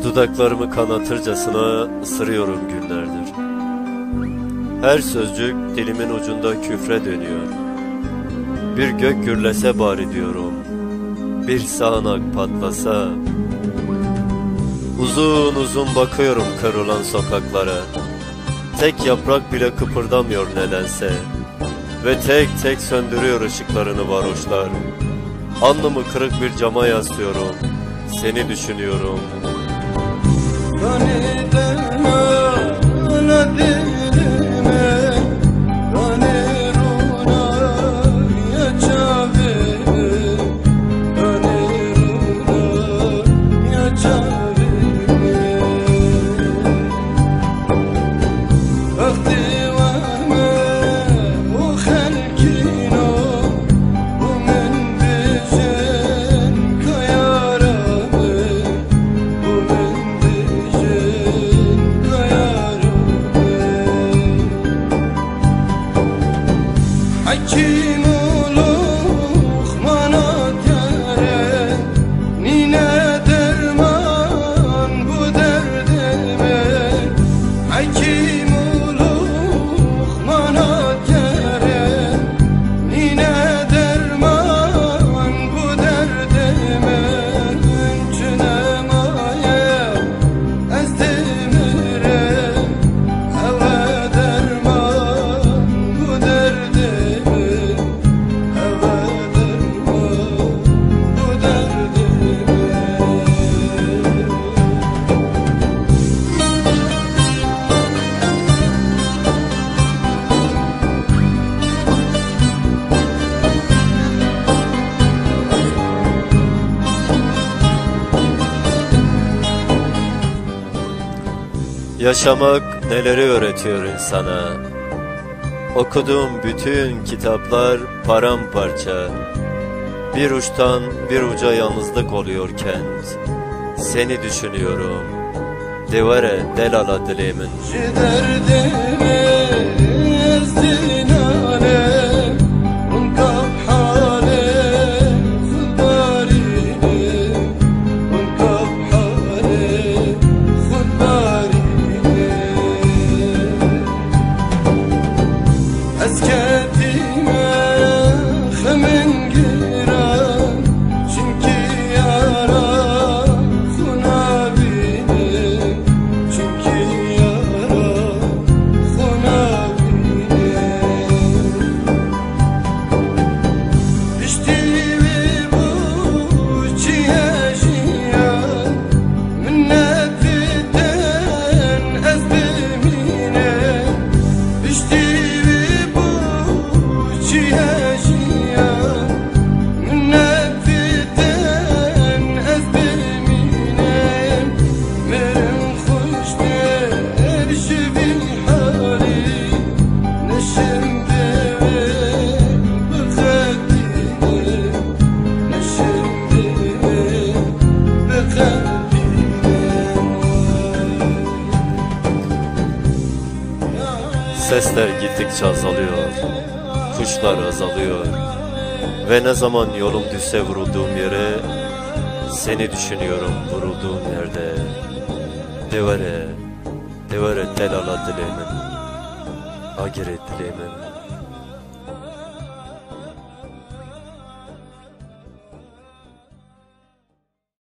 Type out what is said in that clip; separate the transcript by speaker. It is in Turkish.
Speaker 1: Dudaklarımı kanatırcasına ısırıyorum günlerdir. Her sözcük dilimin ucunda küfre dönüyor. Bir gök gürlese bari diyorum, bir sağanak patlasa. Uzun uzun bakıyorum kırılan sokaklara. Tek yaprak bile kıpırdamıyor nedense. Ve tek tek söndürüyor ışıklarını varoşlar. Alnımı kırık bir cama yaslıyorum, seni düşünüyorum. Yaşamak neleri öğretiyor insana. Okuduğum bütün kitaplar paramparça. Bir uçtan bir uca yalnızlık oluyor kent. Seni düşünüyorum. Devare delala dilimin. Sesler gittikçe azalıyor, kuşlar azalıyor. Ve ne zaman yolum düşse vurulduğum yere, seni düşünüyorum vurulduğum yerde. Devare, devare telala dilemin, agire dilemin.